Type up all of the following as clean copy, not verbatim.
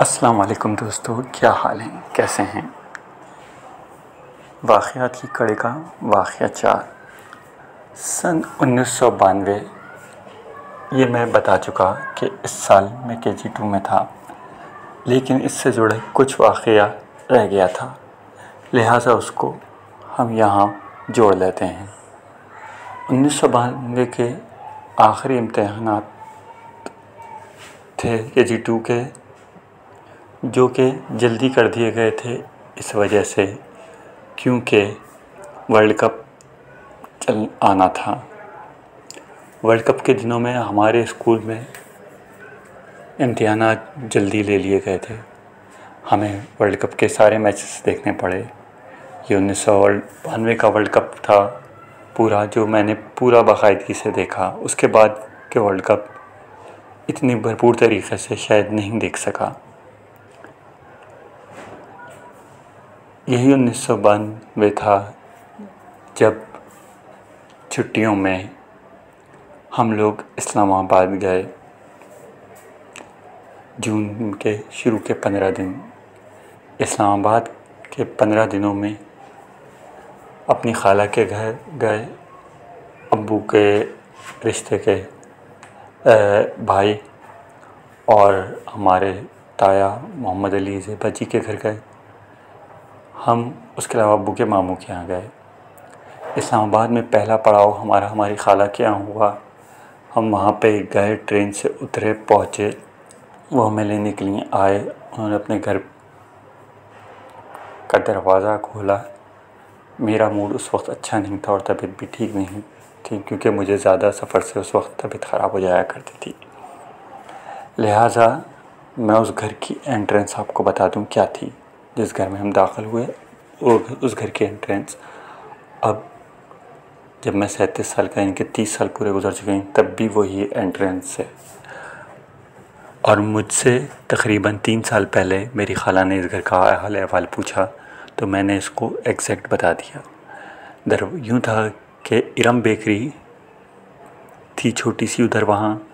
अस्सलाम वालेकुम दोस्तों, क्या हाल हैं, कैसे हैं। वाक़यात की कड़ी का वाक़या 4 सन 1992। ये मैं बता चुका कि इस साल मैं KG2 में था, लेकिन इससे जुड़े कुछ वाक़या रह गया था, लिहाजा उसको हम यहाँ जोड़ लेते हैं। 1992 के आखिरी इम्तहानात थे KG2 के, जो कि जल्दी कर दिए गए थे इस वजह से क्योंकि वर्ल्ड कप चल आना था। वर्ल्ड कप के दिनों में हमारे स्कूल में इम्तहानात जल्दी ले लिए गए थे। हमें वर्ल्ड कप के सारे मैचेस देखने पड़े। ये 1992 का वर्ल्ड कप था पूरा, जो मैंने पूरा बाकायदगी से देखा। उसके बाद के वर्ल्ड कप इतनी भरपूर तरीक़े से शायद नहीं देख सका। यही 1992 था जब छुट्टियों में हम लोग इस्लामाबाद गए। जून के शुरू के 15 दिन इस्लामाबाद के 15 दिनों में अपनी खाला के घर गए। अब्बू के रिश्ते के भाई और हमारे ताया मोहम्मद अली ज़ेबाजी के घर गए। हम उसके अलावा अब्बू के मामू के यहाँ गए। इस्लामाबाद में पहला पड़ाव हमारी खाला के यहाँ हुआ। हम वहाँ पे गए, ट्रेन से उतरे, पहुँचे। वो हमें लेने के लिए आए। उन्होंने अपने घर का दरवाज़ा खोला। मेरा मूड उस वक्त अच्छा नहीं था और तबीयत भी ठीक नहीं थी, क्योंकि मुझे ज़्यादा सफ़र से उस वक्त तबीयत ख़राब हो जाया करती थी। लिहाजा मैं उस घर की एंट्रेंस आपको बता दूं क्या थी। जिस घर में हम दाखिल हुए वो उस घर की एंट्रेंस, अब जब मैं 37 साल का, इनके 30 साल पूरे गुजर चुके हैं, तब भी वही एंट्रेंस है। और मुझसे तकरीबन 3 साल पहले मेरी खाला ने इस घर का हाल अहवाल पूछा तो मैंने इसको एग्जैक्ट बता दिया। यूँ था कि इरम बेकरी थी छोटी सी उधर, वहाँ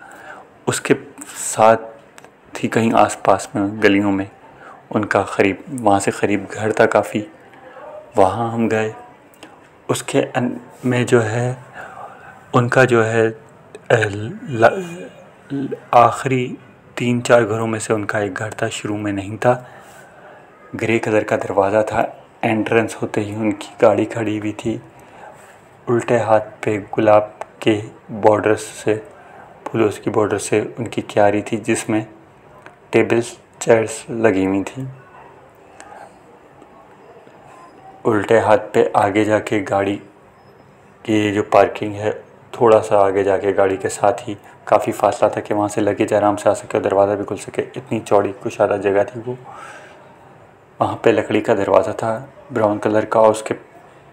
उसके साथ थी कहीं आसपास में गलियों में उनका करीब, वहाँ से करीब घर था काफ़ी। वहाँ हम गए। उसके में जो है उनका जो है आखिरी 3-4 घरों में से उनका एक घर था। शुरू में नहीं था, ग्रे कलर का दरवाज़ा था। एंट्रेंस होते ही उनकी गाड़ी खड़ी हुई थी। उल्टे हाथ पे गुलाब के बॉर्डर से, फूलों की बॉर्डर से उनकी क्यारी थी, जिसमें टेबल्स चेयर्स लगी हुई थी। उल्टे हाथ पे आगे जाके गाड़ी की जो पार्किंग है, थोड़ा सा आगे जाके गाड़ी के साथ ही काफ़ी फासला था कि वहाँ से लगेज आराम से आ सके और दरवाज़ा भी खुल सके। इतनी चौड़ी कुशादा जगह थी वो। वहाँ पे लकड़ी का दरवाज़ा था ब्राउन कलर का, और उसके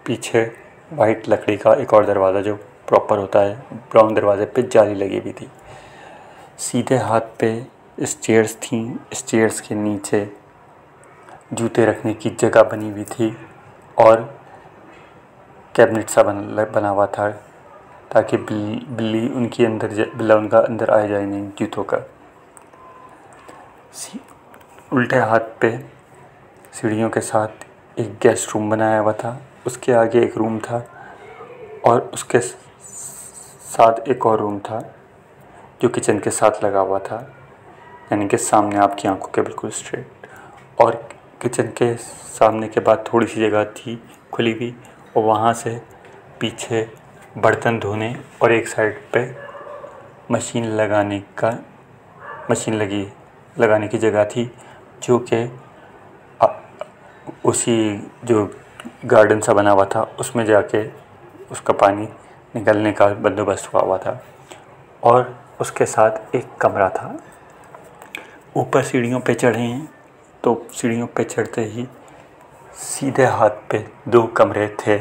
पीछे वाइट लकड़ी का एक और दरवाज़ा जो प्रॉपर होता है। ब्राउन दरवाजे पे जाली लगी हुई थी। सीधे हाथ पे स्टेयर्स थी। स्टेयर्स के नीचे जूते रखने की जगह बनी हुई थी और कैबिनेट सा बना हुआ था, ताकि बिल्ला उनका अंदर आ जाए नहीं जूतों का। उल्टे हाथ पे सीढ़ियों के साथ एक गेस्ट रूम बनाया हुआ था। उसके आगे एक रूम था और उसके साथ एक और रूम था जो किचन के साथ लगा हुआ था, यानी कि सामने आपकी आंखों के बिल्कुल स्ट्रेट। और किचन के सामने के बाद थोड़ी सी जगह थी खुली हुई, और वहाँ से पीछे बर्तन धोने और एक साइड पे मशीन लगाने की जगह थी, जो कि उसी जो गार्डन सा बना हुआ था उसमें जाके उसका पानी निकलने का बंदोबस्त हुआ था। और उसके साथ एक कमरा था। ऊपर सीढ़ियों पे चढ़े हैं तो सीढ़ियों पे चढ़ते ही सीधे हाथ पे 2 कमरे थे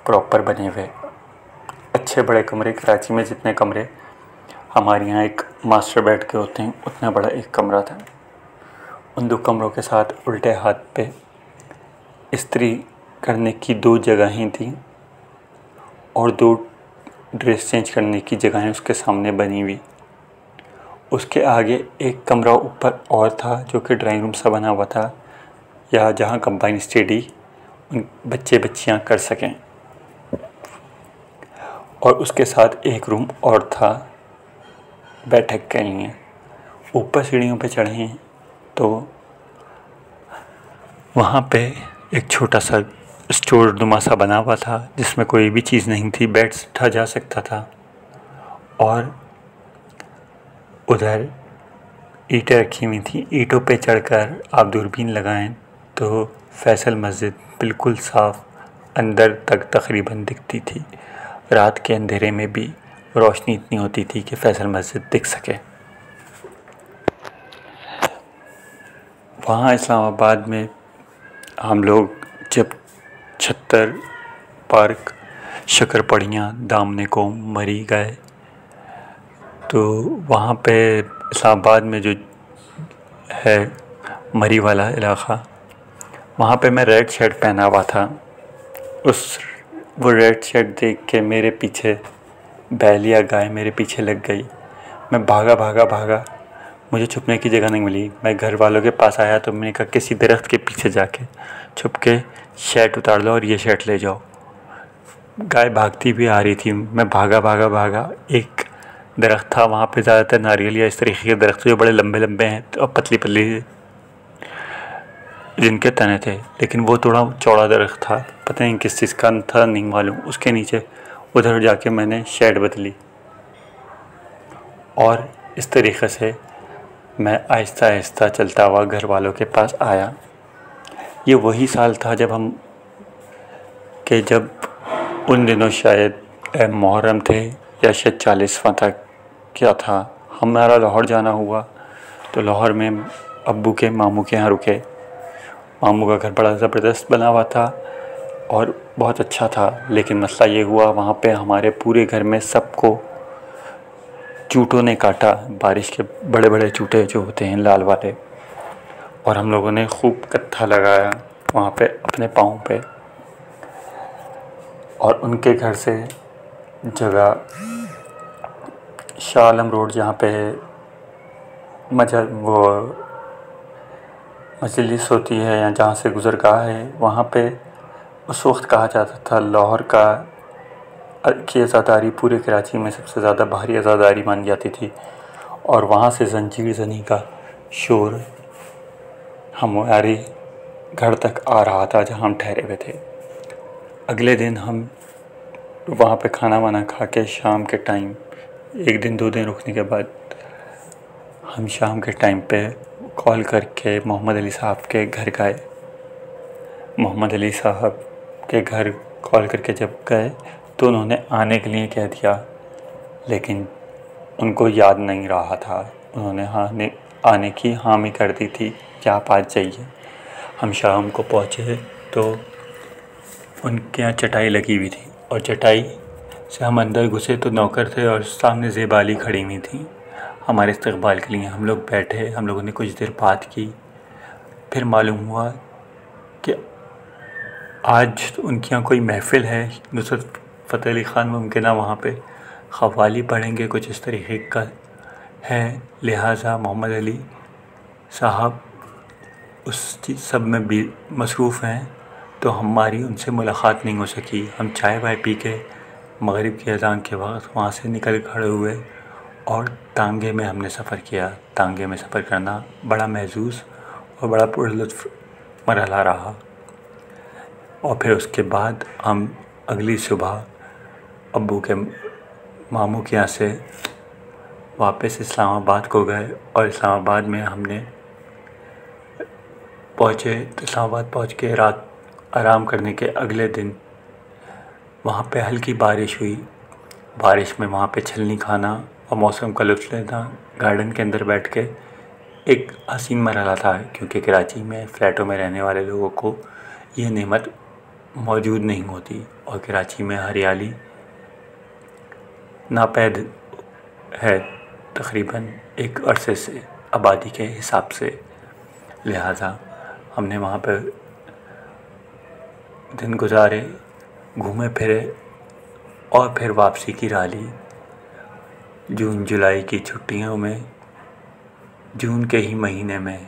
प्रॉपर बने हुए, अच्छे बड़े कमरे। कराची में जितने कमरे हमारे यहाँ एक मास्टर बेड के होते हैं, उतना बड़ा एक कमरा था। उन 2 कमरों के साथ उल्टे हाथ पे इस्त्री करने की 2 जगहें थी और 2 ड्रेस चेंज करने की जगहें उसके सामने बनी हुई। उसके आगे एक कमरा ऊपर और था जो कि ड्राइंग रूम सा बना हुआ था, या जहाँ कंबाइन स्टडी उन बच्चे बच्चियाँ कर सकें। और उसके साथ एक रूम और था बैठक के लिए। ऊपर सीढ़ियों पे चढ़े तो वहाँ पे एक छोटा सा स्टोर नुमा सा बना हुआ था जिसमें कोई भी चीज़ नहीं थी, बेड उठा जा सकता था। और उधर ईंटें रखी हुई थी। ईंटों पे चढ़कर आप दूरबीन लगाएं तो फैसल मस्जिद बिल्कुल साफ अंदर तक तकरीबन दिखती थी। रात के अंधेरे में भी रोशनी इतनी होती थी कि फैसल मस्जिद दिख सके। वहाँ इस्लामाबाद में हम लोग जब छत्तर पार्क, शक्करपड़ियाँ, दामने को मरी गए तो वहाँ पे इस्लामाबाद में जो है मरी वाला इलाक़ा, वहाँ पे मैं रेड शर्ट पहना हुआ था। वो रेड शर्ट देख के मेरे पीछे बैल या गाय मेरे पीछे लग गई। मैं भागा, मुझे छुपने की जगह नहीं मिली। मैं घर वालों के पास आया तो मैंने कहा किसी दरख्त के पीछे जाके छुप के शर्ट उतार लो और ये शर्ट ले जाओ। गाय भागती भी आ रही थी। मैं भागा। एक दरख्त था, वहाँ पे ज़्यादातर नारियल या इस तरीके के दरख्त जो बड़े लंबे हैं और पतली जिनके तने थे, लेकिन वो थोड़ा चौड़ा दरख्त था, पता नहीं किस चीज़ का था, नहीं मालूम। उसके नीचे उधर जाके मैंने शर्ट बदली और इस तरीक़े से मैं आहिस्ता चलता हुआ घर वालों के पास आया। ये वही साल था जब उन दिनों शायद मुहर्रम थे या शायद 40वां था, क्या था। हमारा लाहौर जाना हुआ तो लाहौर में अब्बू के मामू के यहाँ रुके। मामू का घर बड़ा ज़बरदस्त बना हुआ था और बहुत अच्छा था, लेकिन मसला ये हुआ वहाँ पे हमारे पूरे घर में सबको चूटों ने काटा। बारिश के बड़े चूटे जो होते हैं लाल वाले, और हम लोगों ने खूब कत्था लगाया वहाँ पे अपने पाँव पे। और उनके घर से जगह शाह आलम रोड, जहाँ पे मजलिस होती है या जहाँ से गुज़रगाह है, वहाँ पे उस वक्त कहा जाता था लाहौर की अज़ादारी पूरे कराची में सबसे ज़्यादा भारी अज़ादारी मानी जाती थी। और वहाँ से ज़ंजीर ज़नी का शोर हमारे घर तक आ रहा था जहाँ हम ठहरे हुए थे। अगले दिन हम वहाँ पे खाना वाना खा के शाम के टाइम, एक दिन 2 दिन रुकने के बाद, हम शाम के टाइम पे कॉल करके मोहम्मद अली साहब के घर गए। मोहम्मद अली साहब के घर कॉल करके जब गए तो उन्होंने आने के लिए कह दिया, लेकिन उनको याद नहीं रहा था। उन्होंने आने की हामी कर दी थी कि आप आज जाइए। हम शाम को पहुँचे तो उनके यहाँ चटाई लगी हुई थी, और चटाई से हम अंदर घुसे तो नौकर थे और सामने ज़ेबाली खड़ी हुई थी हमारे इस्तकबाल के लिए। हम लोग बैठे, हम लोगों ने कुछ देर बात की। फिर मालूम हुआ कि आज उनके यहाँ कोई महफ़िल है, नुसरत फ़तेह अली ख़ान मुमकिन वहाँ पे ख़वाली पढ़ेंगे, कुछ इस तरीके का है। लिहाजा मोहम्मद अली साहब उस चीज़ सब में भी मसरूफ़ हैं, तो हमारी उनसे मुलाक़ात नहीं हो सकी। हम चाय वाय पी के मग़रिब की अज़ान के वक्त वहाँ से निकल खड़े हुए और तांगे में हमने सफ़र किया। तांगे में सफ़र करना बड़ा महज़ूज़ और बड़ा पुरलुत्फ़ मरहला रहा। और फिर उसके बाद हम अगली सुबह अब्बू के मामू के यहाँ से वापस इस्लामाबाद को गए। और इस्लामाबाद में हमने इस्लामाबाद पहुँच के रात आराम करने के अगले दिन वहाँ पे हल्की बारिश हुई। बारिश में वहाँ पे छलनी खाना और मौसम का लुत्फ़ लेना, गार्डन के अंदर बैठ के एक हसीन मरहला था, क्योंकि कराची में फ़्लैटों में रहने वाले लोगों को ये नेमत मौजूद नहीं होती। और कराची में हरियाली नापैद है तकरीबन एक अरसे से आबादी के हिसाब से। लिहाजा हमने वहाँ पर दिन गुजारे, घूमे फिरे और फिर वापसी की राह ली। जून जुलाई की छुट्टियों में जून के ही महीने में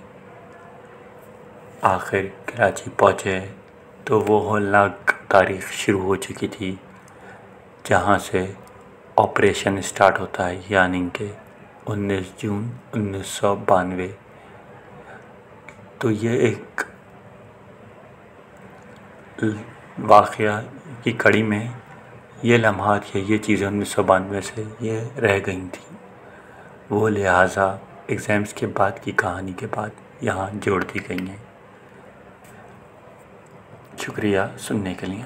आखिर कराची पहुँचे तो वो होलनाक तारीख शुरू हो चुकी थी जहाँ से ऑपरेशन स्टार्ट होता है, यानी कि 19 जून 1992। तो ये एक वाक़या की कड़ी में ये लम्हात या ये चीज़ें 1992 से ये रह गई थी, वो लिहाजा एग्ज़ाम्स के बाद की कहानी के बाद यहाँ जोड़ दी गई हैं। शुक्रिया सुनने के लिए।